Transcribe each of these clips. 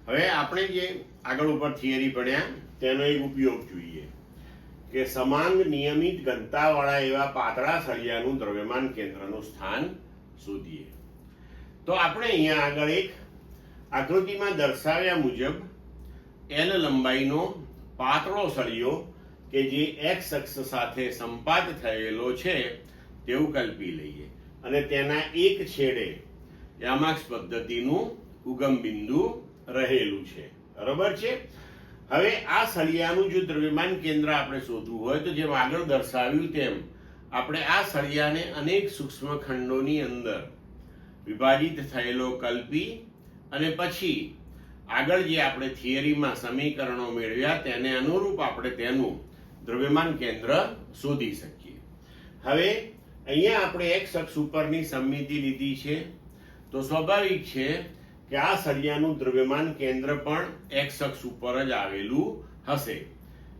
હવે આપણે જે આગળ ઉપર થિયરી ભણ્યા તેનો એક ઉપયોગ જોઈએ કે સમાંગ નિયમિત ઘનતાવાળા એવા પાતળા સળિયાનું દ્રવ્યમાન કેન્દ્રનું સ્થાન શોધીએ. તો આપણે અહીંયા આગળ એક આકૃતિમાં દર્શાવ્યા મુજબ L લંબાઈનો પાતળો સળિયો કે જે x અક્ષ સાથે સંપાત થયેલો છે તેવું કલ્પી લઈએ અને તેના એક છેડે યામાક્ષ પદ્ધતિનું ઉગમ બિંદુ રહેલું છે. બરોબર છે. હવે આ સળિયાનું જો દ્રવ્યમાન કેન્દ્ર આપણે શોધવું હોય તો જેમ આગળ દર્શાવ્યું તેમ આપણે આ સળિયાને અનેક સૂક્ષ્મ ખંડોની અંદર વિભાજિત થયેલો કલ્પી અને પછી આગળ જે આપણે થિયરીમાં સમીકરણો મેળવ્યા તેને અનુરૂપ આપણે તેનું દ્રવ્યમાન કેન્દ્ર શોધી શકીએ. હવે અહીંયા આપણે x અક્ષ ઉપરની સમમિતિ લીધી છે તો સ્વાભાવિક છે કે આ સળિયાનું દ્રવ્યમાન કેન્દ્ર પણ x અક્ષ ઉપર જ આવેલું હશે.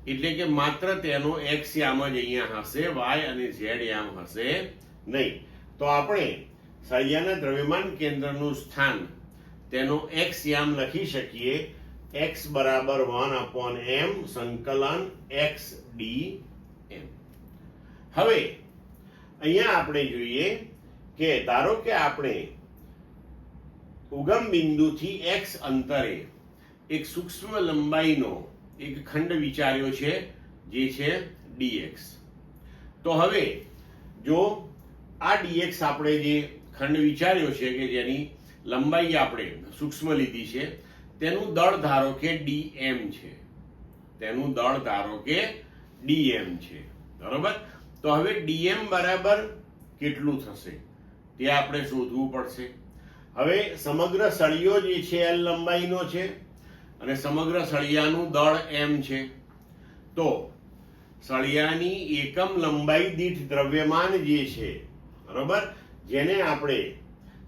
એટલે કે માત્ર તેનો x યામ જ અહીંયા હશે, y અને z યામ હશે નહીં. તો આપણે સળિયાના દ્રવ્યમાન કેન્દ્રનું સ્થાન તેનો x યામ લખી શકીએ x બરાબર 1/m સંકલન x dm. હવે અહીંયા આપણે જોઈએ કે ધારો કે આપણે ઉગમ બિંદુથી x અંતરે એક સૂક્ષ્મ લંબાઈનો એક ખંડ વિચાર્યો છે જે છે dx. તો હવે જો આ dx આપણે જે ખંડ વિચાર્યો છે કે જેની લંબાઈ આપણે સૂક્ષ્મ લીધી છે તેનું દળ ધારો કે dm છે, તેનું દળ ધારો કે dm છે. બરોબર. તો હવે dm બરાબર કેટલું થશે તે આપણે શોધવું પડશે. હવે સમગ્ર સળિયો જે છે L લંબાઈનો છે અને સમગ્ર સળિયાનું દળ m છે. તો સળિયાની એકમ લંબાઈ દીઠ દ્રવ્યમાન જે છે, બરોબર, જેને આપણે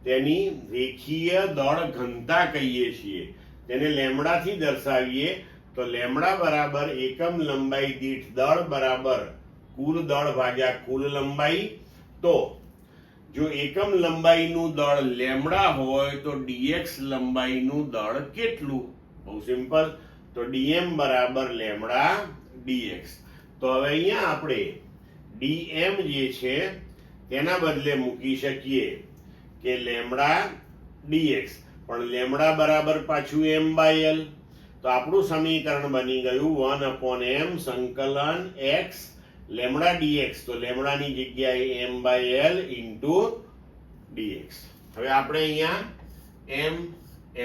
તેની રેખીય દળ ઘનતા કહીએ છીએ, તેને લેમ્બડાથી દર્શાવીએ તો લેમ્બડા બરાબર એકમ લંબાઈ દીઠ દળ બરાબર કુલ દળ ભાગ્યા કુલ લંબાઈ. તો જો એકમ લંબાઈનું દળ લેમ્બડા હોય તો dx લંબાઈનું દળ કેટલું? બહુ સિમ્પલ. તો dm બરાબર લેમ્બડા dx. તો હવે અહીંયા આપણે dm જે છે તેના બદલે મૂકી શકીએ કે લેમ્બડા dx, પણ લેમ્બડા બરાબર પાછું m/l. તો આપણું સમીકરણ બની ગયું 1/m સંકલન x લેમ્બડા dx. તો લેમ્બડાની જગ્યાએ m/l ઇન્ટુ dx. હવે આપણે અહીંયા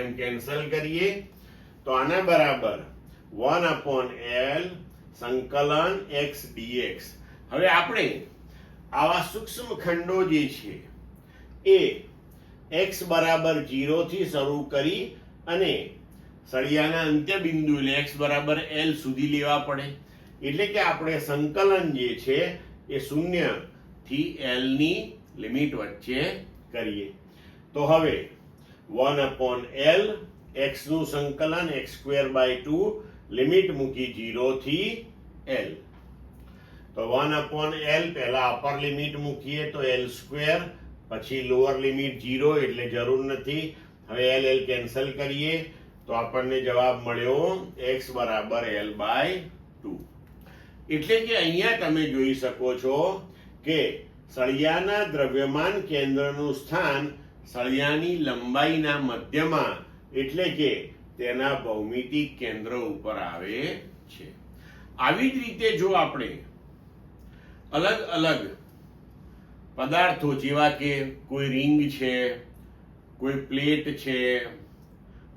m કેન્સલ કરીએ તો આના બરાબર 1/l સંકલન x dx. હવે આપણે આવા સૂક્ષ્મ ખંડો જે છે એ x બરાબર 0 થી શરૂ કરી અને સળિયાના અંત્ય બિંદુ એટલે x બરાબર l સુધી લેવા પડે. એટલે કે આપણે સંકલન જે છે એ 0 થી l ની લિમિટ વચ્ચે કરીએ. તો હવે 1/l x નું સંકલન x²/2 લિમિટ મૂકી 0 થી l. તો 1/l પહેલા અપર લિમિટ મૂકીએ તો l², પછી લોઅર લિમિટ 0 એટલે જરૂર નથી. હવે l કેન્સલ કરીએ તો આપણને જવાબ મળ્યો x બરાબર l/2. એટલે કે અહીંયા તમે જોઈ શકો છો કે સળિયાના દ્રવ્યમાન કેન્દ્રનું સ્થાન સળિયાની લંબાઈના મધ્યમાં એટલે કે તેના ભૌમિતિક કેન્દ્ર ઉપર આવે છે. આવી જ રીતે જો આપણે અલગ અલગ પદાર્થો જેવા કે કોઈ રિંગ છે, કોઈ પ્લેટ છે,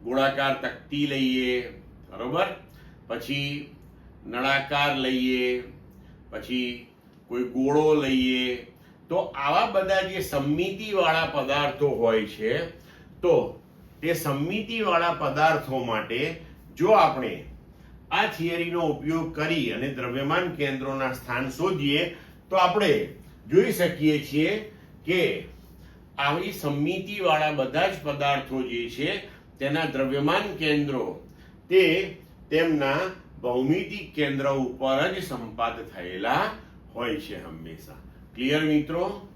ગોળાકાર તકતી લઈએ, બરોબર, પછી નળાકાર લઈએ, પછી કોઈ ગોળો લઈએ, તો આવા બધા જે સમમિતિવાળા પદાર્થો હોય છે તો તે સમમિતિવાળા પદાર્થો માટે જો આપણે આ થિયરીનો ઉપયોગ કરી અને દ્રવ્યમાન કેન્દ્રોના સ્થાન શોધીએ તો આપણે જોઈ શકીએ છીએ કે આવી સમમિતિવાળા બધા જ પદાર્થો જે છે તેના દ્રવ્યમાન કેન્દ્રો તે તેમના ભૌમિતિક કેન્દ્ર ઉપર જ સંપાત થયેલા હોય છે હંમેશા. ક્લિયર મિત્રો?